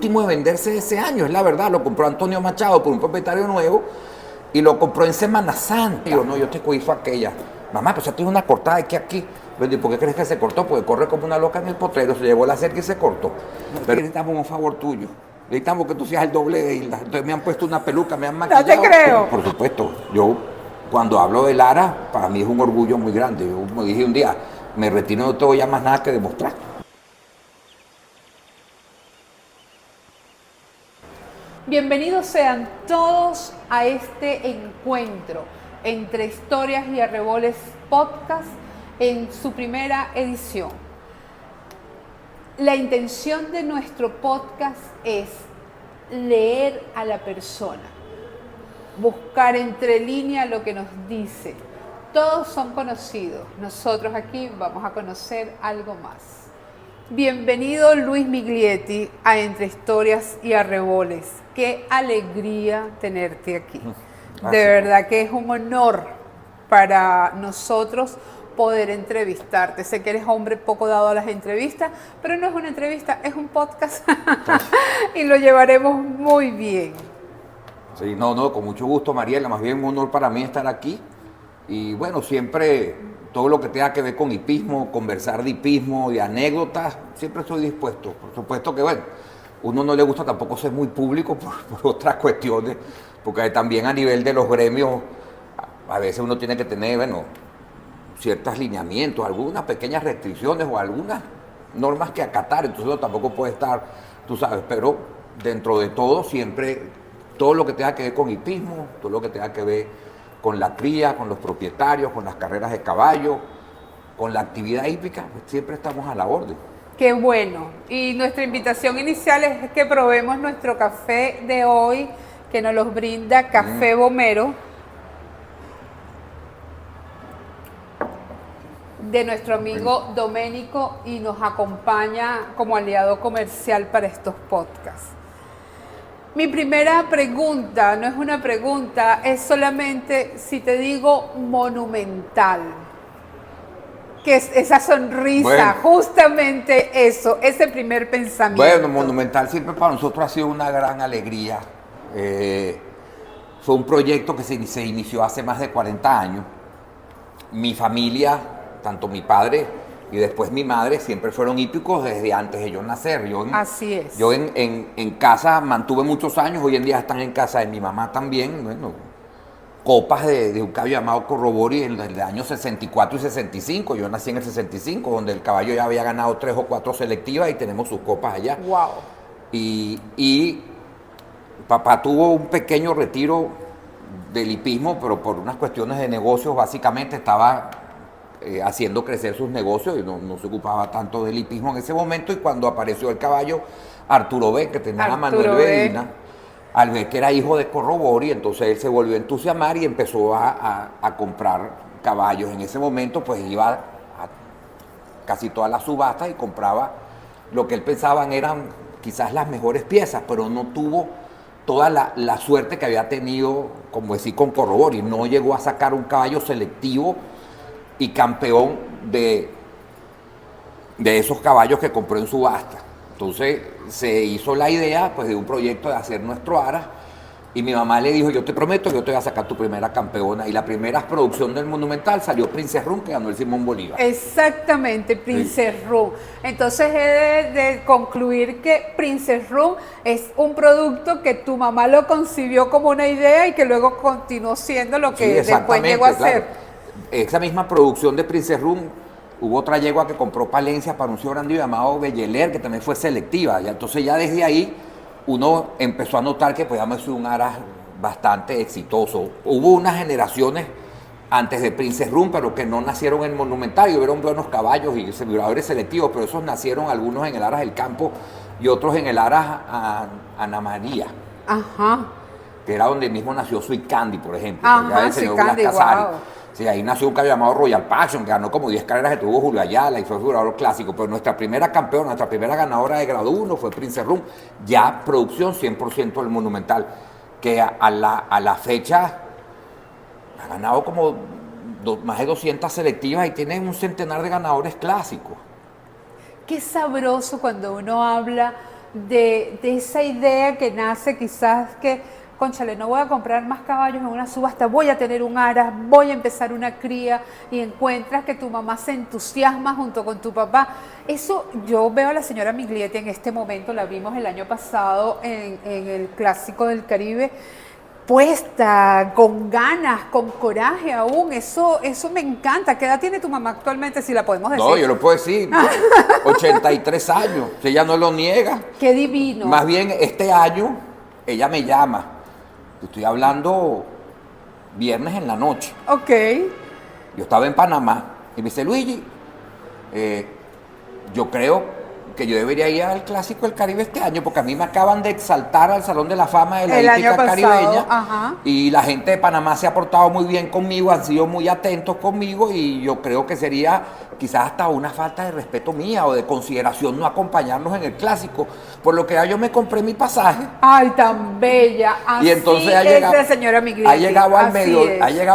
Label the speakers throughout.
Speaker 1: último de venderse ese año, es la verdad. Lo compró Antonio Machado por un propietario nuevo y lo compró en Semana Santa. Y yo, no, yo te hizo aquella. Mamá, pues ya tiene una cortada aquí. ¿Y por qué crees que se cortó? Porque corre como una loca en el potrero, se llevó la cerca y se cortó. Pero necesitamos un favor tuyo. Necesitamos que tú seas el doble de Hilda. Entonces me han puesto una peluca, me han maquillado.
Speaker 2: No te creo.
Speaker 1: Por supuesto, yo cuando hablo de Lara, para mí es un orgullo muy grande. Yo, como dije un día, me retiro, no tengo ya más nada que demostrar.
Speaker 2: Bienvenidos sean todos a este encuentro entre Historias y Arreboles Podcast en su primera edición. La intención de nuestro podcast es leer a la persona, buscar entre líneas lo que nos dice. Todos son conocidos, nosotros aquí vamos a conocer algo más. Bienvenido Luis Miglietti a Entre Historias y Arreboles. Qué alegría tenerte aquí.
Speaker 1: Gracias.
Speaker 2: De verdad que es un honor para nosotros poder entrevistarte. Sé que eres hombre poco dado a las entrevistas, pero no es una entrevista, es un podcast y lo llevaremos muy bien.
Speaker 1: Sí, no, con mucho gusto, Mariela. Más bien un honor para mí estar aquí. Y bueno, siempre todo lo que tenga que ver con hipismo, conversar de hipismo, de anécdotas, siempre estoy dispuesto. Por supuesto que, bueno, uno no le gusta tampoco ser muy público por otras cuestiones, porque también a nivel de los gremios, a veces uno tiene que tener, bueno, ciertos lineamientos, algunas pequeñas restricciones o algunas normas que acatar, entonces uno tampoco puede estar, tú sabes, pero dentro de todo siempre, todo lo que tenga que ver con hipismo, todo lo que tenga que ver con la cría, con los propietarios, con las carreras de caballo, con la actividad hípica, pues siempre estamos a la orden.
Speaker 2: Qué bueno. Y nuestra invitación inicial es que probemos nuestro café de hoy, que nos los brinda Café Bomero, de nuestro amigo Doménico, y nos acompaña como aliado comercial para estos podcasts. Mi primera pregunta, no es una pregunta, es solamente si te digo monumental. Que es esa sonrisa,
Speaker 1: bueno,
Speaker 2: justamente eso, ese primer pensamiento.
Speaker 1: Bueno, Monumental siempre para nosotros ha sido una gran alegría. Fue un proyecto que se inició hace más de 40 años. Mi familia, tanto mi padre y después mi madre, siempre fueron hípicos desde antes de yo nacer.
Speaker 2: Así es.
Speaker 1: Yo en casa mantuve muchos años, hoy en día están en casa de mi mamá también. Bueno, copas de un caballo llamado Corrobori en el año 64 y 65. Yo nací en el 65, donde el caballo ya había ganado 3 o 4 selectivas y tenemos sus copas allá.
Speaker 2: Wow.
Speaker 1: Y papá tuvo un pequeño retiro del hipismo, pero por unas cuestiones de negocios, básicamente estaba haciendo crecer sus negocios y no se ocupaba tanto del hipismo en ese momento. Y cuando apareció el caballo Arturo B, que tenía a Manuel Medina, al ver que era hijo de Corrobori, entonces él se volvió a entusiasmar y empezó a comprar caballos. En ese momento pues iba a casi todas las subastas y compraba lo que él pensaba eran quizás las mejores piezas, pero no tuvo toda la suerte que había tenido, como decir, con Corrobori. No llegó a sacar un caballo selectivo y campeón de esos caballos que compró en subasta. Entonces se hizo la idea pues de un proyecto de hacer nuestro ARA y mi mamá le dijo, yo te prometo que yo te voy a sacar tu primera campeona, y la primera producción del Monumental salió Princess Room, que ganó el Simón Bolívar.
Speaker 2: Exactamente, Princess Room. Entonces he de concluir que Princess Room es un producto que tu mamá lo concibió como una idea y que luego continuó siendo lo que después llegó a ser.
Speaker 1: Esa misma producción de Princess Room, hubo otra yegua que compró Palencia para un señor grande llamado Belleler, que también fue selectiva. Y entonces ya desde ahí uno empezó a notar que podíamos ser un ARA bastante exitoso. Hubo unas generaciones antes de Princess Room, pero que no nacieron en Monumental, y hubieron buenos caballos y vibradores selectivos, pero esos nacieron algunos en el Aras del Campo y otros en el Aras Ana María.
Speaker 2: Ajá.
Speaker 1: Que era donde mismo nació Sweet Candy, por ejemplo.
Speaker 2: Ajá, Sweet Candy, wow.
Speaker 1: Sí, ahí nació un caballo llamado Royal Passion, que ganó como 10 carreras que tuvo Julio Ayala y fue jugador clásico. Pero nuestra primera campeona, nuestra primera ganadora de grado 1 fue Princess Room, ya producción 100% del Monumental, que a la fecha ha ganado como más de 200 selectivas y tiene un centenar de ganadores clásicos.
Speaker 2: Qué sabroso cuando uno habla de esa idea que nace quizás que, cónchale, no voy a comprar más caballos en una subasta, voy a tener un aras, voy a empezar una cría y encuentras que tu mamá se entusiasma junto con tu papá? Eso yo veo a la señora Miglietti en este momento, la vimos el año pasado en el Clásico del Caribe, puesta, con ganas, con coraje aún. Eso me encanta. ¿Qué edad tiene tu mamá actualmente, si la podemos decir?
Speaker 1: No, yo lo puedo decir. 83 años. Si ella no lo niega.
Speaker 2: Qué divino.
Speaker 1: Más bien, este año, ella me llama. Estoy hablando viernes en la noche.
Speaker 2: Ok.
Speaker 1: Yo estaba en Panamá. Y me dice, Luigi, yo creo que yo debería ir al Clásico del Caribe este año, porque a mí me acaban de exaltar al Salón de la Fama de la hípica caribeña.
Speaker 2: Ajá.
Speaker 1: Y la gente de Panamá se ha portado muy bien conmigo, han sido muy atentos conmigo, y yo creo que sería quizás hasta una falta de respeto mía o de consideración no acompañarnos en el Clásico, por lo que ya yo me compré mi pasaje.
Speaker 2: Ay, tan bella. Así
Speaker 1: Y entonces
Speaker 2: es la señora Miglietti.
Speaker 1: ha llegado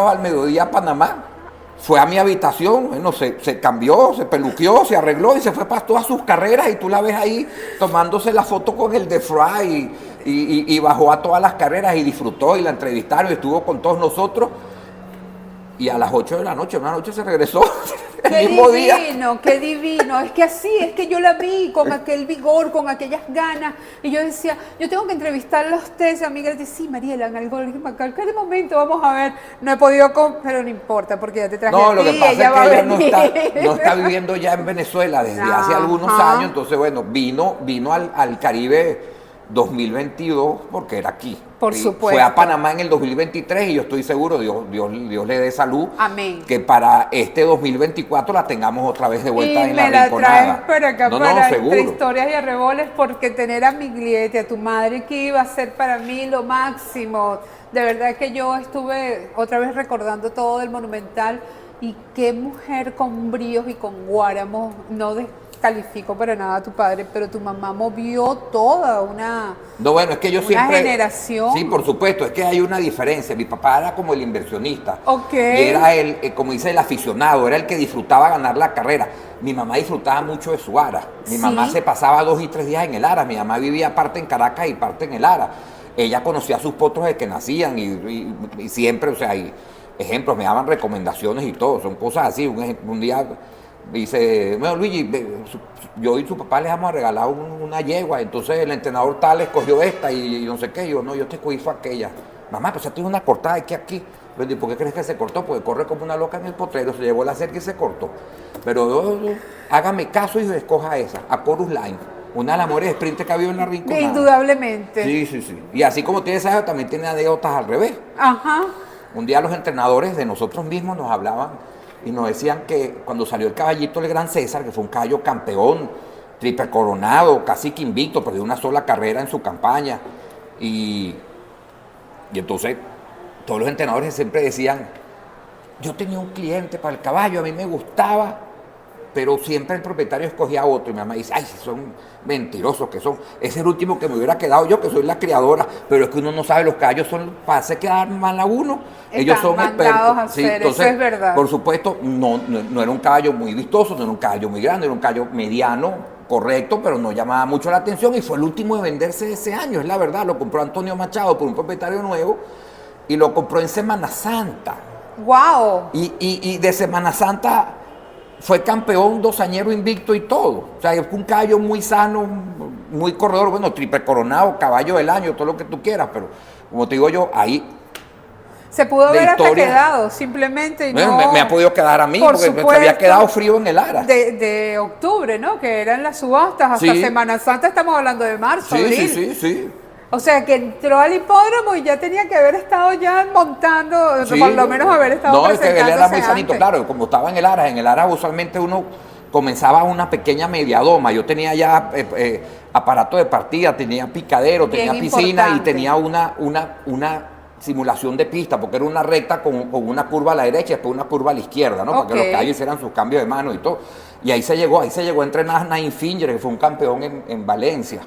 Speaker 1: al mediodía a Panamá. Fue a mi habitación, bueno, se cambió, se peluqueó, se arregló y se fue para todas sus carreras, y tú la ves ahí tomándose la foto con el de Fry y bajó a todas las carreras y disfrutó, y la entrevistaron y estuvo con todos nosotros, y a las 8 de la noche, una noche se regresó el mismo día.
Speaker 2: Qué divino, qué divino. Es que así, es que yo la vi con aquel vigor, con aquellas ganas, y yo decía, yo tengo que entrevistarla a usted, a Miguel, dice, sí, Mariela, en algún momento vamos a ver, no he podido, pero no importa, porque ya te traje
Speaker 1: No,
Speaker 2: a
Speaker 1: lo
Speaker 2: ti,
Speaker 1: que pasa es que
Speaker 2: ella va a
Speaker 1: ella no
Speaker 2: venir.
Speaker 1: está viviendo ya en Venezuela desde hace algunos
Speaker 2: Ajá.
Speaker 1: años, entonces bueno, vino al Caribe 2022 porque era aquí.
Speaker 2: Por
Speaker 1: Y
Speaker 2: supuesto.
Speaker 1: fue a Panamá en el 2023 y yo estoy seguro, Dios le dé salud,
Speaker 2: Amén.
Speaker 1: que para este 2024 la tengamos otra vez de vuelta
Speaker 2: Y
Speaker 1: en la
Speaker 2: me la
Speaker 1: rinconada.
Speaker 2: traes para acá,
Speaker 1: No,
Speaker 2: para
Speaker 1: seguro.
Speaker 2: Entre Historias y Arreboles, porque tener a Miglietti, a tu madre, que iba a ser para mí lo máximo. De verdad que yo estuve otra vez recordando todo del Monumental, y qué mujer con bríos y con guáramos. No descalifico para nada a tu padre, pero tu mamá movió toda una...
Speaker 1: No, bueno, es que yo
Speaker 2: Una
Speaker 1: siempre...
Speaker 2: generación.
Speaker 1: Sí, por supuesto, es que hay una diferencia. Mi papá era como el inversionista.
Speaker 2: Ok.
Speaker 1: Y era como dice, el aficionado, era el que disfrutaba ganar la carrera. Mi mamá disfrutaba mucho de su ara. Mi
Speaker 2: Sí.
Speaker 1: mamá se pasaba 2 y 3 días en el ara. Mi mamá vivía parte en Caracas y parte en el ara. Ella conocía a sus potros desde que nacían y siempre, o sea, ejemplos, me daban recomendaciones y todo. Son cosas así. Un día dice, bueno, Luigi, yo y su papá les vamos a regalar una yegua, entonces el entrenador tal escogió esta y no sé qué. Yo, no, yo te escogí fue aquella. Mamá, pues ya tiene una cortada aquí. Pero, ¿y por qué crees que se cortó? Porque corre como una loca en el potrero, se llevó la cerca y se cortó. Pero hágame caso y escoja esa, a Chorus Line, una de las mejores sprints que ha habido en la rinconada.
Speaker 2: Indudablemente.
Speaker 1: Sí. Y así como tiene esa, también tiene anécdotas al revés.
Speaker 2: Ajá.
Speaker 1: Un día los entrenadores de nosotros mismos nos hablaban y nos decían que cuando salió el caballito del Gran César, que fue un caballo campeón, triple coronado, casi que invicto, perdió una sola carrera en su campaña, y entonces todos los entrenadores siempre decían, yo tenía un cliente para el caballo, a mí me gustaba, pero siempre el propietario escogía a otro. Y mi mamá dice, ay, son mentirosos que son. Es el último que me hubiera quedado yo, que soy la criadora. Pero es que uno no sabe, los caballos son para hacer quedar mal a uno. Ellos son expertos.
Speaker 2: A hacer, entonces, eso es verdad.
Speaker 1: Por supuesto, no era un caballo muy vistoso, no era un caballo muy grande, era un caballo mediano, correcto, pero no llamaba mucho la atención. Y fue el último de venderse ese año, es la verdad. Lo compró Antonio Machado por un propietario nuevo y lo compró en Semana Santa.
Speaker 2: ¡Wow!
Speaker 1: Y de Semana Santa fue campeón, 2 añeros invicto y todo. O sea, es un caballo muy sano, muy corredor, bueno, triple coronado, caballo del año, todo lo que tú quieras, pero como te digo yo, ahí...
Speaker 2: Se pudo haber hasta
Speaker 1: historia,
Speaker 2: quedado, simplemente. Y
Speaker 1: bueno,
Speaker 2: no,
Speaker 1: me ha podido quedar a mí,
Speaker 2: por
Speaker 1: porque
Speaker 2: supuesto,
Speaker 1: se había quedado frío en el ara.
Speaker 2: De octubre, ¿no? Que eran las subastas, hasta
Speaker 1: Sí.
Speaker 2: Semana Santa, estamos hablando de marzo, abril.
Speaker 1: Sí.
Speaker 2: O sea, que entró al hipódromo y ya tenía que haber estado ya montando,
Speaker 1: Sí.
Speaker 2: por lo menos haber estado
Speaker 1: No, es que él era muy
Speaker 2: presentándose
Speaker 1: sanito,
Speaker 2: antes.
Speaker 1: claro, como estaba en el ara usualmente uno comenzaba una pequeña mediadoma. Yo tenía ya aparato de partida, tenía picadero,
Speaker 2: Bien
Speaker 1: tenía piscina
Speaker 2: importante.
Speaker 1: y tenía una simulación de pista, porque era una recta con una curva a la derecha y después una curva a la izquierda, ¿no? Para que los caballos hicieran sus cambios de mano y todo. Y ahí se llegó a entrenar Nain Finger, que fue un campeón en Valencia.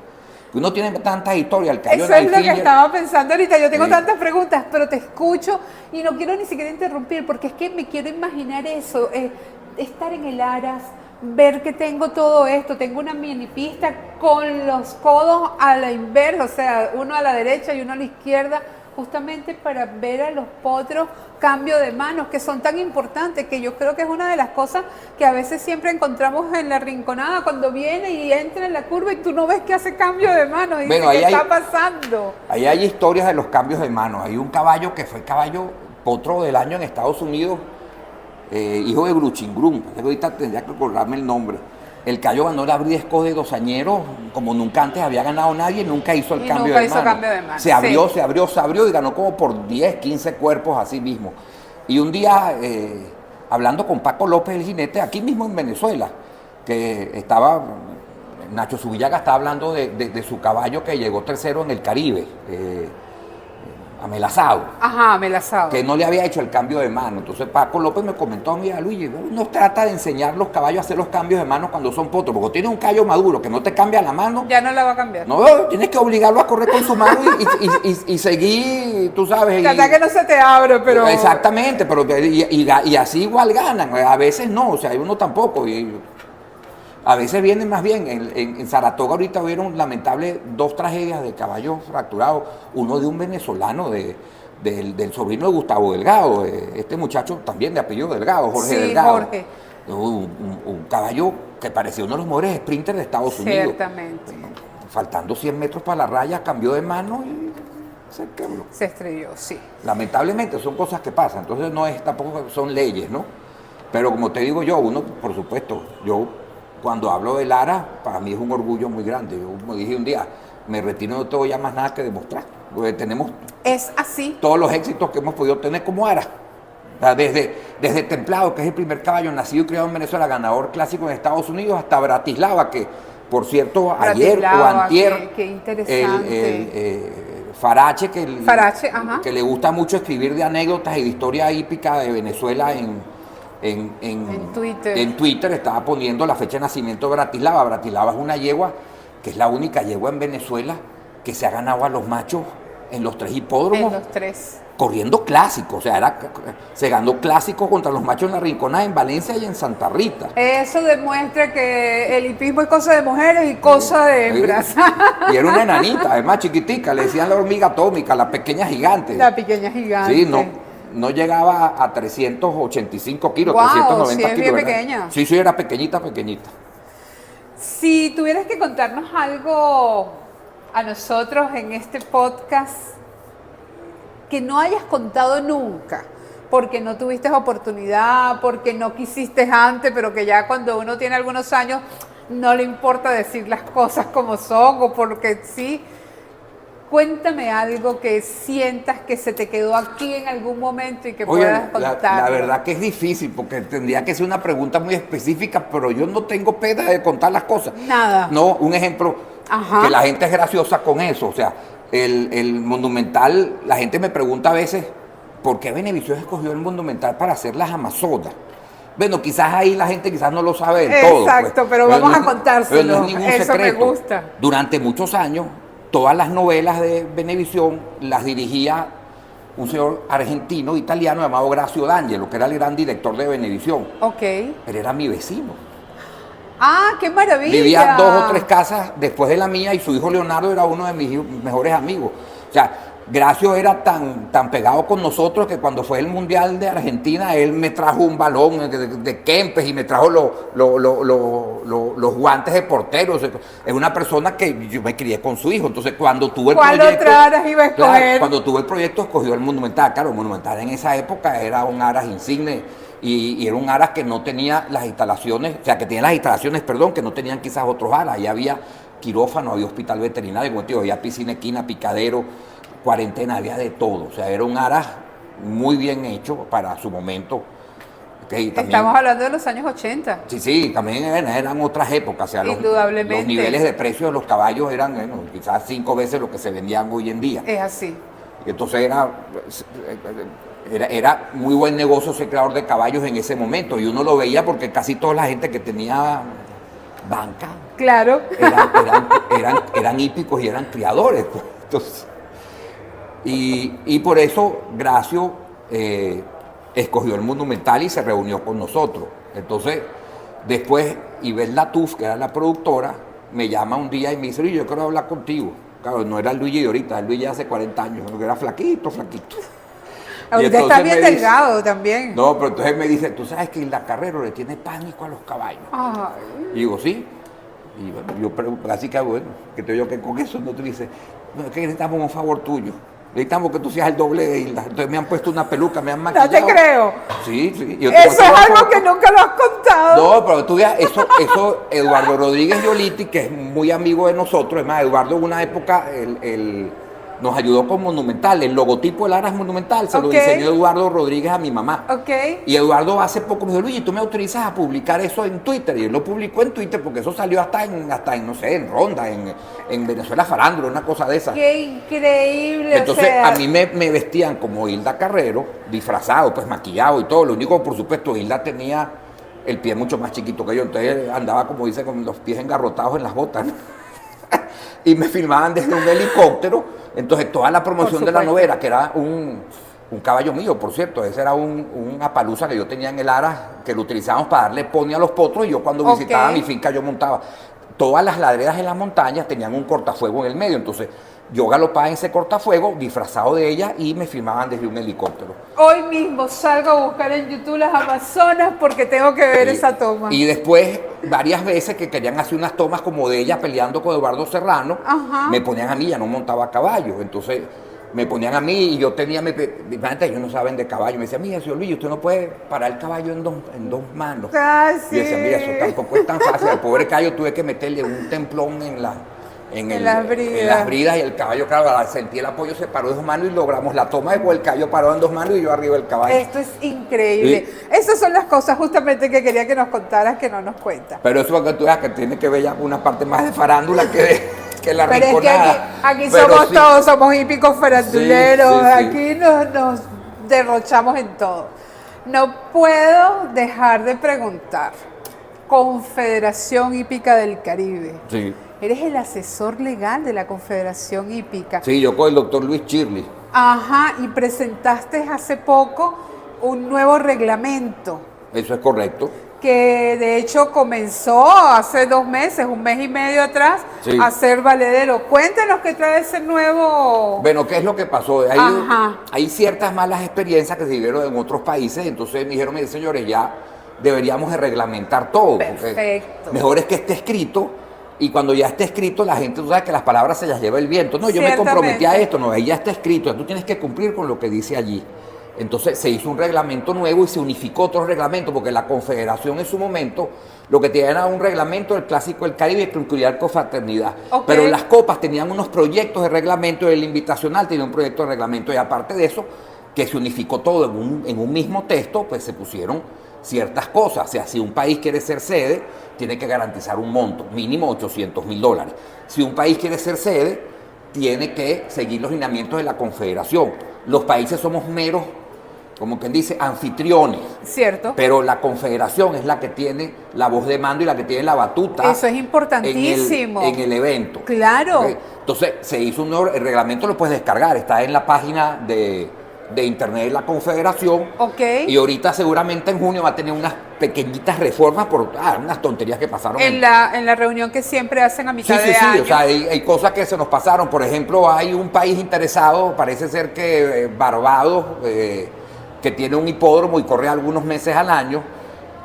Speaker 1: Uno tiene tantas historias, el caballo
Speaker 2: Eso
Speaker 1: de
Speaker 2: es
Speaker 1: Nain
Speaker 2: lo que
Speaker 1: Finger.
Speaker 2: estaba pensando ahorita. Yo tengo
Speaker 1: Sí.
Speaker 2: tantas preguntas, pero te escucho y no quiero ni siquiera interrumpir, porque es que me quiero imaginar eso, estar en el Aras ver que tengo todo esto, tengo una mini pista con los codos a la inversa, o sea, uno a la derecha y uno a la izquierda, justamente para ver a los potros cambio de manos, que son tan importantes, que yo creo que es una de las cosas que a veces siempre encontramos en la rinconada, cuando viene y entra en la curva y tú no ves que hace cambio de manos, y
Speaker 1: Bueno,
Speaker 2: dices, ¿qué está pasando?
Speaker 1: Ahí hay historias de los cambios de manos. Hay un caballo que fue caballo potro del año en Estados Unidos, hijo de Bruchingrum, ahorita tendría que acordarme el nombre. El caballo ganó la Briesco de 2 añeros, como nunca antes había ganado nadie, nunca hizo el cambio de mano. Se abrió, se abrió y ganó como por 10, 15 cuerpos así mismo. Y un día, hablando con Paco López, el jinete, aquí mismo en Venezuela, que estaba, Nacho Subillaga estaba hablando de su caballo que llegó tercero en el Caribe, Amelazado.
Speaker 2: Ajá, Amelazado.
Speaker 1: Que no le había hecho el cambio de mano. Entonces Paco López me comentó, mira Luigi, uno trata de enseñar a los caballos a hacer los cambios de mano cuando son potros, porque tienes un caballo maduro que no te cambia la mano.
Speaker 2: Ya no la va a cambiar.
Speaker 1: No, tienes que obligarlo a correr con su mano y seguir, tú sabes.
Speaker 2: Trata que no se te abre, pero...
Speaker 1: Exactamente, pero y así igual ganan. A veces no, o sea, uno tampoco. A veces vienen más bien. En Saratoga ahorita hubieron lamentable 2 tragedias de caballos fracturados. Uno de un venezolano, del sobrino de Gustavo Delgado, este muchacho también de apellido Delgado, Jorge Delgado.
Speaker 2: Jorge.
Speaker 1: Un caballo que parecía uno de los mejores sprinters de Estados Unidos.
Speaker 2: Ciertamente.
Speaker 1: Bueno, faltando 100 metros para la raya, cambió de mano y se quebró.
Speaker 2: Se estrelló, sí.
Speaker 1: Lamentablemente son cosas que pasan, entonces no es tampoco son leyes, ¿no? Pero como te digo yo, uno, por supuesto, yo cuando hablo de Lara, para mí es un orgullo muy grande. Yo, como dije un día, me retiro, no tengo ya más nada que demostrar. Porque tenemos
Speaker 2: Es así.
Speaker 1: todos los éxitos que hemos podido tener como Ara. O sea, desde Templado, que es el primer caballo nacido y criado en Venezuela, ganador clásico en Estados Unidos, hasta Bratislava, que por cierto, ayer o antier,
Speaker 2: qué interesante.
Speaker 1: Farache,
Speaker 2: Farache, ajá.
Speaker 1: que le gusta mucho escribir de anécdotas y de historia hípica de Venezuela en Twitter estaba poniendo la fecha de nacimiento de Bratislava. Bratislava es una yegua que es la única yegua en Venezuela que se ha ganado a los machos en los 3 hipódromos.
Speaker 2: En los 3.
Speaker 1: Corriendo clásicos, o sea, se ganó clásicos contra los machos en la Rinconada, en Valencia y en Santa Rita.
Speaker 2: Eso demuestra que el hipismo es cosa de mujeres y cosa de hembras.
Speaker 1: Y era una enanita, además chiquitica, le decían la hormiga atómica, la pequeña gigante.
Speaker 2: La pequeña gigante.
Speaker 1: Sí, no llegaba a 385 kilos,
Speaker 2: Wow,
Speaker 1: 390
Speaker 2: sí, es
Speaker 1: kilos.
Speaker 2: bien
Speaker 1: ¿verdad?
Speaker 2: pequeña.
Speaker 1: Sí, era pequeñita.
Speaker 2: Si tuvieras que contarnos algo a nosotros en este podcast que no hayas contado nunca, porque no tuviste oportunidad, porque no quisiste antes, pero que ya cuando uno tiene algunos años no le importa decir las cosas como son, o porque sí. Cuéntame algo que sientas que se te quedó aquí en algún momento y que puedas contar.
Speaker 1: La verdad que es difícil, porque tendría que ser una pregunta muy específica, pero yo no tengo pena de contar las cosas.
Speaker 2: Nada.
Speaker 1: No, un ejemplo, que la gente es graciosa con eso, o sea, el Monumental, la gente me pregunta a veces, ¿por qué Venevisión escogió el Monumental para hacer las Amazonas? Bueno, quizás ahí la gente quizás no lo sabe del todo.
Speaker 2: Exacto,
Speaker 1: pues.
Speaker 2: pero vamos a contárselo.
Speaker 1: Pero no es ningún
Speaker 2: eso
Speaker 1: secreto.
Speaker 2: me gusta.
Speaker 1: Durante muchos años, todas las novelas de Venevisión las dirigía un señor argentino, italiano, llamado Gracio D'Angelo, que era el gran director de Venevisión.
Speaker 2: Ok.
Speaker 1: Pero era mi vecino.
Speaker 2: ¡Ah, qué maravilla!
Speaker 1: Vivía 2 o 3 casas después de la mía y su hijo Leonardo era uno de mis mejores amigos. O sea, Gracio era tan pegado con nosotros que cuando fue el Mundial de Argentina, él me trajo un balón de Kempes y me trajo los guantes de portero. O sea, es una persona que yo me crié con su hijo. Entonces, cuando tuve el proyecto...
Speaker 2: ¿Cuál otra Aras iba a escoger?
Speaker 1: Claro, cuando tuve el proyecto, escogió el Monumental. Claro, el Monumental en esa época era un Aras insigne y era un Aras que no tenía las instalaciones, o sea, que tenía las instalaciones, perdón, que no tenían quizás otros Aras. Ahí había quirófano, había hospital veterinario, como te digo, había piscina, esquina, picadero, cuarentena, había de todo. O sea, era un Aras muy bien hecho para su momento. Okay, también,
Speaker 2: estamos hablando de los años 80.
Speaker 1: Sí, también eran otras épocas. O sea,
Speaker 2: indudablemente.
Speaker 1: Los niveles de precios de los caballos eran, bueno, quizás 5 veces lo que se vendían hoy en día.
Speaker 2: Es así.
Speaker 1: Y entonces era muy buen negocio ser creador de caballos en ese momento. Y uno lo veía porque casi toda la gente que tenía banca
Speaker 2: claro.
Speaker 1: eran hípicos y eran criadores. Pues. Entonces, y por eso Gracio escogió el Monumental y se reunió con nosotros. Entonces Después, Ibel Latuf, que era la productora, me llama un día y me dice, Luis, yo quiero hablar contigo. Claro, no era el Luigi de ahorita, el Luigi hace 40 años, era flaquito.
Speaker 2: Ahorita está bien delgado también.
Speaker 1: No, pero entonces me dice, tú sabes que Hilda Carrero le tiene pánico a los caballos.
Speaker 2: Ay.
Speaker 1: Y digo, sí. Y bueno, yo pregunto, así que bueno, que te digo que con eso no te dice, no, es que necesitamos un favor tuyo. Necesitamos que tú seas el doble de Hilda. Entonces me han puesto una peluca, me han maquillado.
Speaker 2: No te creo.
Speaker 1: Sí.
Speaker 2: Eso es algo que nunca lo has contado.
Speaker 1: No, pero tú veas, eso Eduardo Rodríguez Yoliti, que es muy amigo de nosotros, es más, Eduardo en una época nos ayudó con Monumental, el logotipo del Aras Monumental, se lo diseñó Eduardo Rodríguez a mi mamá. Y Eduardo hace poco me dijo, Luigi, ¿tú me autorizas a publicar eso en Twitter? Y él lo publicó en Twitter porque eso salió hasta en no sé, en Ronda, en Venezuela Farándula, una cosa de esas.
Speaker 2: ¡Qué increíble!
Speaker 1: Entonces a mí me vestían como Hilda Carrero, disfrazado, pues maquillado y todo. Lo único, por supuesto, Hilda tenía el pie mucho más chiquito que yo, entonces andaba, como dice, con los pies engarrotados en las botas, ¿no? Y me filmaban desde un helicóptero. Entonces toda la promoción de la novela, que era un caballo mío, por cierto, ese era un Appaloosa que yo tenía en el Ara, que lo utilizábamos para darle pony a los potros, y yo cuando visitaba mi finca yo montaba. Todas las laderas en las montañas tenían un cortafuego en el medio, entonces yo galopaba en ese cortafuego disfrazado de ella y me filmaban desde un helicóptero.
Speaker 2: Hoy mismo salgo a buscar en YouTube las Amazonas porque tengo que ver esa toma.
Speaker 1: Y después, varias veces que querían hacer unas tomas como de ella peleando con Eduardo Serrano, me ponían a mí, ya no montaba a caballo, entonces me ponían a mí y yo tenía, imagínate, ellos no saben de caballo, me decían, mira, señor Luis, usted no puede parar el caballo en dos manos.
Speaker 2: Sí.
Speaker 1: Y yo decía, mira, eso tampoco es tan fácil, al pobre caballo tuve que meterle un templón en las bridas, y el caballo, claro, al sentir el apoyo se paró de 2 manos y logramos la toma, y el caballo paró en 2 manos y yo arriba del caballo.
Speaker 2: Esto es increíble. Esas son las cosas justamente que quería que nos contaras, que no nos cuentas.
Speaker 1: Pero eso es que tú veas que tiene que ver ya con una parte más de farándula que la
Speaker 2: Pero
Speaker 1: rinconada.
Speaker 2: Es que aquí somos todos, somos hípicos faranduleros, aquí nos derrochamos en todo. No puedo dejar de preguntar, Confederación Hípica del Caribe.
Speaker 1: Sí.
Speaker 2: Eres el asesor legal de la Confederación Hípica.
Speaker 1: Sí, yo con el doctor Luis Shirley.
Speaker 2: Ajá, y presentaste hace poco un nuevo reglamento.
Speaker 1: Eso es correcto.
Speaker 2: Que de hecho comenzó hace 2 meses, 1 mes y medio atrás, a ser valedero. Cuéntanos qué trae ese nuevo...
Speaker 1: Bueno, ¿qué es lo que pasó? Hay ciertas malas experiencias que se vivieron en otros países, entonces me dijeron, mire, señores, ya deberíamos de reglamentar todo.
Speaker 2: Perfecto.
Speaker 1: Mejor es que esté escrito. Y cuando ya esté escrito, la gente, tú sabes que las palabras se las lleva el viento. No, yo me comprometí a esto, no, ahí ya está escrito, tú tienes que cumplir con lo que dice allí. Entonces se hizo un reglamento nuevo y se unificó otro reglamento, porque la Confederación en su momento lo que tenía era un reglamento del Clásico del Caribe que incluía el Cofraternidad. Pero las copas tenían unos proyectos de reglamento, el Invitacional tenía un proyecto de reglamento, y aparte de eso, que se unificó todo en un mismo texto, pues se pusieron ciertas cosas. O sea, si un país quiere ser sede, tiene que garantizar un monto, mínimo $800,000. Si un país quiere ser sede, tiene que seguir los lineamientos de la Confederación. Los países somos meros, como quien dice, anfitriones.
Speaker 2: Cierto.
Speaker 1: Pero la Confederación es la que tiene la voz de mando y la que tiene la batuta.
Speaker 2: Eso es importantísimo.
Speaker 1: En el evento.
Speaker 2: Claro.
Speaker 1: ¿Okay? Entonces, se hizo un nuevo, el reglamento lo puedes descargar, está en la página de internet de la Confederación. Y ahorita seguramente en junio va a tener unas pequeñitas reformas por unas tonterías que pasaron.
Speaker 2: En la reunión que siempre hacen a mitad de año.
Speaker 1: Sí, o sea, hay cosas que se nos pasaron. Por ejemplo, hay un país interesado, parece ser que Barbados, que tiene un hipódromo y corre algunos meses al año,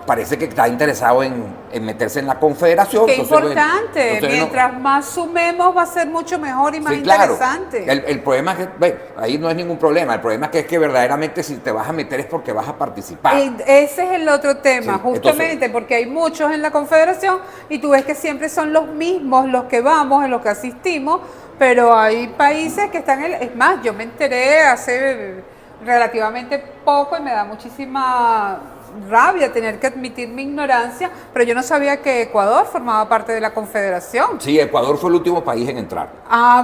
Speaker 1: parece que está interesado en meterse en la Confederación.
Speaker 2: Qué importante, mientras más sumemos va a ser mucho mejor y más interesante.
Speaker 1: El problema es que, ahí no es ningún problema, el problema es que verdaderamente si te vas a meter es porque vas a participar.
Speaker 2: Ese es el otro tema, justamente, porque hay muchos en la Confederación y tú ves que siempre son los mismos los que vamos, en los que asistimos, pero hay países que están es más, yo me enteré hace relativamente poco y me da muchísima rabia tener que admitir mi ignorancia, pero yo no sabía que Ecuador formaba parte de la Confederación.
Speaker 1: Sí, Ecuador fue el último país en entrar.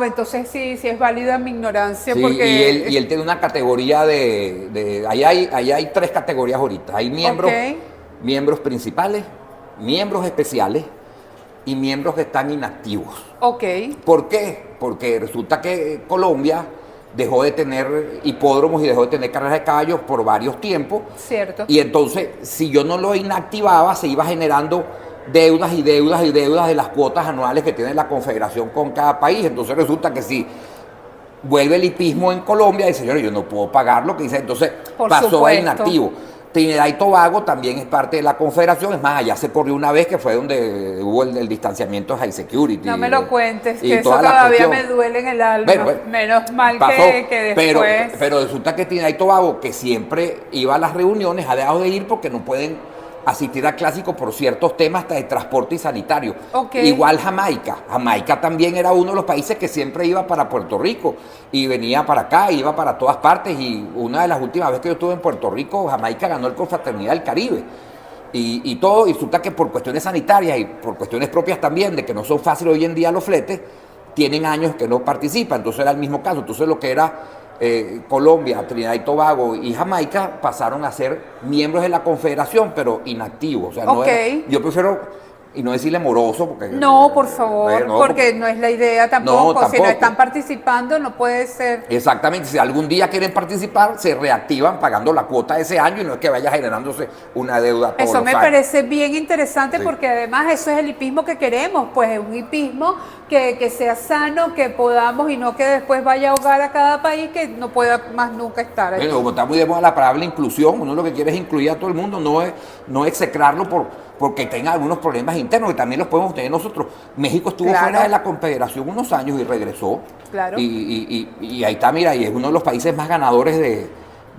Speaker 2: Entonces sí es válida mi ignorancia.
Speaker 1: Sí,
Speaker 2: porque
Speaker 1: y él tiene una categoría ahí hay 3 categorías ahorita. Hay miembros principales, miembros especiales y miembros que están inactivos.
Speaker 2: ¿Por
Speaker 1: qué? Porque resulta que Colombia dejó de tener hipódromos y dejó de tener carreras de caballos por varios tiempos.
Speaker 2: Cierto.
Speaker 1: Y entonces, si yo no lo inactivaba, se iba generando deudas y deudas y deudas de las cuotas anuales que tiene la Confederación con cada país. Entonces resulta que si vuelve el hipismo en Colombia, dice, señor, yo no puedo pagar lo que dice, entonces
Speaker 2: Por
Speaker 1: pasó a
Speaker 2: supuesto.
Speaker 1: inactivo. Trinidad y Tobago también es parte de la Confederación, es más, allá se corrió una vez que fue donde hubo el distanciamiento de High Security.
Speaker 2: No me lo cuentes,
Speaker 1: y
Speaker 2: que eso
Speaker 1: toda la
Speaker 2: todavía
Speaker 1: cuestión.
Speaker 2: me duele en el alma.
Speaker 1: Bueno,
Speaker 2: Menos mal
Speaker 1: pasó,
Speaker 2: que después...
Speaker 1: pero resulta que Trinidad y Tobago, que siempre iba a las reuniones, ha dejado de ir porque no pueden asistir al clásico por ciertos temas hasta de transporte y sanitario.
Speaker 2: Okay.
Speaker 1: Igual Jamaica. Jamaica también era uno de los países que siempre iba para Puerto Rico y venía para acá, iba para todas partes, y una de las últimas veces que yo estuve en Puerto Rico, Jamaica ganó el Confraternidad del Caribe. Y todo, y resulta que por cuestiones sanitarias y por cuestiones propias también, de que no son fáciles hoy en día los fletes, tienen años que no participan. Entonces era el mismo caso. Entonces lo que era Colombia, Trinidad y Tobago y Jamaica pasaron a ser miembros de la Confederación, pero inactivos. O sea, no era, yo prefiero, y no decirle moroso, porque...
Speaker 2: No, por favor,
Speaker 1: no,
Speaker 2: porque no es la idea tampoco.
Speaker 1: No,
Speaker 2: Si no
Speaker 1: tampoco.
Speaker 2: están participando, no puede ser.
Speaker 1: Exactamente, si algún día quieren participar, se reactivan pagando la cuota de ese año y no es que vaya generándose una deuda todos
Speaker 2: Eso
Speaker 1: los
Speaker 2: me
Speaker 1: años.
Speaker 2: parece bien interesante,
Speaker 1: Sí.
Speaker 2: porque además eso es el hipismo que queremos, pues es un hipismo que sea sano, que podamos, y no que después vaya a ahogar a cada país que no pueda más nunca estar ahí.
Speaker 1: Bueno, como está muy de moda la palabra inclusión, uno lo que quiere es incluir a todo el mundo, no execrarlo porque tenga algunos problemas internos, que también los podemos tener nosotros. México estuvo
Speaker 2: Claro.
Speaker 1: fuera de la Confederación unos años y regresó.
Speaker 2: Claro.
Speaker 1: Y ahí está, mira, y es uno de los países más ganadores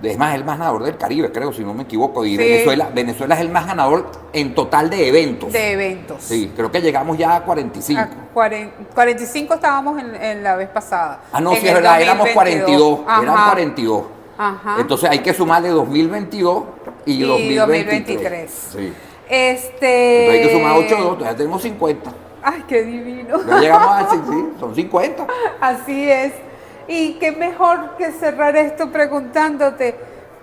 Speaker 1: es más, el más ganador del Caribe, creo, si no me equivoco. Y
Speaker 2: Sí.
Speaker 1: Venezuela es el más ganador en total de eventos.
Speaker 2: De eventos.
Speaker 1: Sí, creo que llegamos ya a 45.
Speaker 2: A 45 estábamos en la vez pasada.
Speaker 1: Ah, no,
Speaker 2: En
Speaker 1: sí, es
Speaker 2: el
Speaker 1: verdad, éramos
Speaker 2: 2022.
Speaker 1: 42. Eran
Speaker 2: Ajá.
Speaker 1: 42.
Speaker 2: Ajá.
Speaker 1: Entonces hay que sumarle 2022 y,
Speaker 2: Y
Speaker 1: 2023.
Speaker 2: 2023.
Speaker 1: Sí. Entonces hay que sumar 8 2, ya tenemos 50.
Speaker 2: Ay, qué divino.
Speaker 1: Ya llegamos a sí, son 50.
Speaker 2: Así es. Y qué mejor que cerrar esto preguntándote,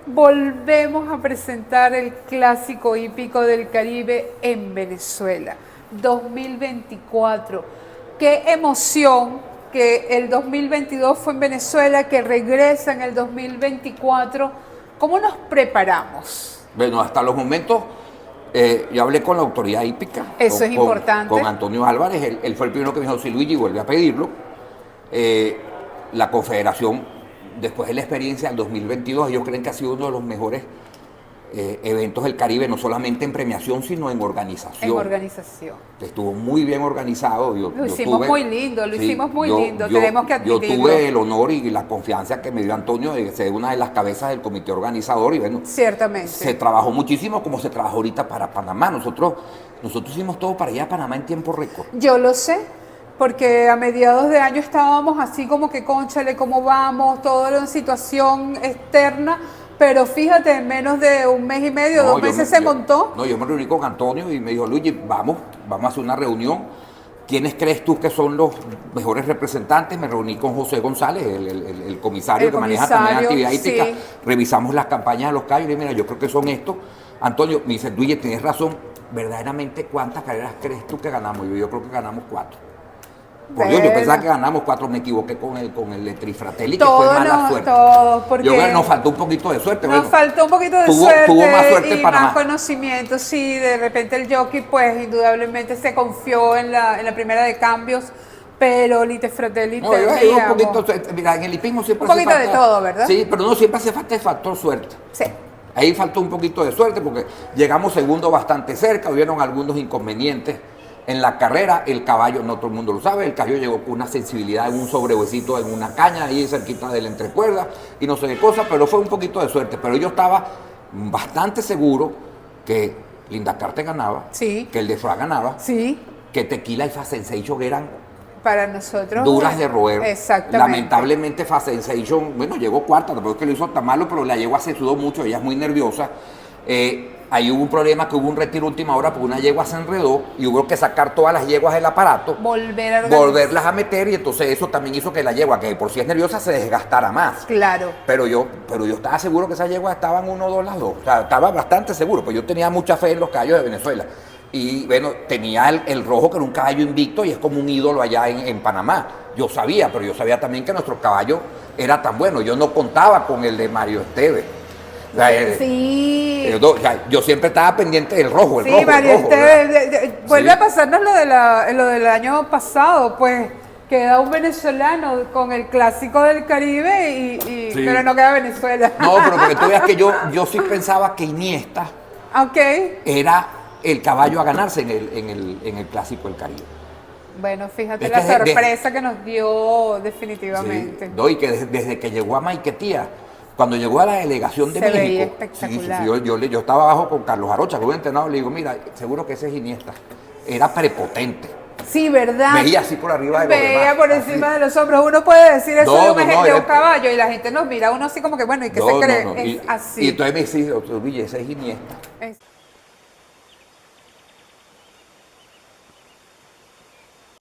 Speaker 2: volvemos a presentar el clásico hípico del Caribe en Venezuela, 2024. Qué emoción que el 2022 fue en Venezuela, que regresa en el 2024. ¿Cómo nos preparamos?
Speaker 1: Bueno, hasta los momentos, yo hablé con la autoridad hípica.
Speaker 2: Eso es importante.
Speaker 1: Con Antonio Álvarez, él fue el primero que me dijo, si Luigi vuelve a pedirlo. La Confederación, después de la experiencia del 2022, ellos creen que ha sido uno de los mejores eventos del Caribe, no solamente en premiación, sino en organización.
Speaker 2: En organización.
Speaker 1: Estuvo muy bien organizado.
Speaker 2: Lo hicimos muy lindo, lo hicimos muy lindo, tenemos que
Speaker 1: Yo
Speaker 2: admitirlo.
Speaker 1: tuve el honor y la confianza que me dio Antonio de ser una de las cabezas del comité organizador, y bueno,
Speaker 2: Ciertamente.
Speaker 1: se trabajó muchísimo como se trabajó ahorita para Panamá. Nosotros hicimos todo para allá a Panamá en tiempo récord.
Speaker 2: Yo lo sé, porque a mediados de año estábamos así como que, cónchale, ¿cómo vamos? Todo era una situación externa, pero fíjate, en menos de un mes y medio,
Speaker 1: No,
Speaker 2: 2 meses se montó.
Speaker 1: No, yo me reuní con Antonio y me dijo, Luigi, vamos a hacer una reunión. ¿Quiénes crees tú que son los mejores representantes? Me reuní con José González, el comisario
Speaker 2: El
Speaker 1: que maneja también la
Speaker 2: comisario,
Speaker 1: actividad hípica.
Speaker 2: sí.
Speaker 1: Revisamos las campañas de los callos y le dije, mira, yo creo que son estos. Antonio me dice, Luigi, tienes razón. Verdaderamente, ¿cuántas carreras crees tú que ganamos? Yo creo que ganamos 4. Por Dios, yo
Speaker 2: Bueno.
Speaker 1: pensaba que ganamos 4, me equivoqué con el Trifratelli, que
Speaker 2: Todo,
Speaker 1: fue mala
Speaker 2: no,
Speaker 1: suerte.
Speaker 2: todo, porque
Speaker 1: Yo creo que nos faltó un poquito de suerte.
Speaker 2: nos
Speaker 1: bueno.
Speaker 2: faltó un poquito de
Speaker 1: Tuvo
Speaker 2: suerte,
Speaker 1: más suerte
Speaker 2: y
Speaker 1: Panamá.
Speaker 2: más conocimiento. Sí, de repente el jockey, pues indudablemente se confió en la primera de cambios, pero Lite Fratelli
Speaker 1: No, yo digo un
Speaker 2: teníamos.
Speaker 1: poquito, mira, en el hipismo siempre
Speaker 2: Un poquito de todo, ¿verdad?
Speaker 1: Sí, pero no siempre hace falta el factor suerte.
Speaker 2: Sí.
Speaker 1: Ahí faltó un poquito de suerte porque llegamos segundo bastante cerca, hubieron algunos inconvenientes en la carrera. El caballo, no todo el mundo lo sabe, el caballo llegó con una sensibilidad en un sobrehuesito, en una caña ahí cerquita de la entrecuerda y no sé qué cosa, pero fue un poquito de suerte. Pero yo estaba bastante seguro que Linda Carte ganaba,
Speaker 2: Sí.
Speaker 1: que el de Fra ganaba,
Speaker 2: Sí,
Speaker 1: que Tequila y Fast Sensation eran
Speaker 2: para nosotros.
Speaker 1: duras de roer.
Speaker 2: Exactamente.
Speaker 1: Lamentablemente Fast Sensation, bueno, llegó cuarta, tampoco es que lo hizo tan malo, pero la yegua se sudó mucho, ella es muy nerviosa. Ahí hubo un problema, que hubo un retiro última hora porque una yegua se enredó y hubo que sacar todas las yeguas del aparato,
Speaker 2: Volver a organizar.
Speaker 1: volverlas a meter, y entonces eso también hizo que la yegua, que por sí es nerviosa, se desgastara más.
Speaker 2: Claro.
Speaker 1: Pero yo estaba seguro que esas yeguas estaban 1-2 las dos. O sea, estaba bastante seguro, pues yo tenía mucha fe en los caballos de Venezuela. Y bueno, tenía el rojo, que era un caballo invicto y es como un ídolo allá en Panamá. yo sabía, pero yo sabía también que nuestro caballo era tan bueno. Yo no contaba con el de Mario Esteves. O sea,
Speaker 2: Sí.
Speaker 1: o sea, yo siempre estaba pendiente del rojo, el
Speaker 2: Sí,
Speaker 1: rojo,
Speaker 2: Mario
Speaker 1: el rojo.
Speaker 2: Esteves, vuelve
Speaker 1: Sí.
Speaker 2: a pasarnos lo del año pasado, pues queda un venezolano con el clásico del Caribe
Speaker 1: Sí.
Speaker 2: pero no queda Venezuela.
Speaker 1: No, pero porque tú veas que yo sí pensaba que Iniesta
Speaker 2: Ok.
Speaker 1: era el caballo a ganarse en el Clásico del Caribe.
Speaker 2: Bueno, fíjate
Speaker 1: Es
Speaker 2: la
Speaker 1: que
Speaker 2: sorpresa que nos dio
Speaker 1: Sí,
Speaker 2: definitivamente.
Speaker 1: no, y que desde que llegó a Maiquetía, cuando llegó a la delegación de
Speaker 2: Se veía
Speaker 1: México,
Speaker 2: espectacular.
Speaker 1: yo estaba abajo con Carlos Arocha, que un entrenador, le digo, mira, seguro que ese es Iniesta. Era prepotente.
Speaker 2: Sí, ¿verdad?
Speaker 1: Veía así por arriba de los
Speaker 2: Veía
Speaker 1: demás,
Speaker 2: por
Speaker 1: así.
Speaker 2: encima de los hombros. Uno puede decir eso
Speaker 1: No,
Speaker 2: de un,
Speaker 1: no, no,
Speaker 2: de un
Speaker 1: era-
Speaker 2: caballo y la gente nos mira a uno así como que, bueno, ¿y qué se cree? Es así.
Speaker 1: Y entonces me dice, Villa, ese es Iniesta.
Speaker 2: Es-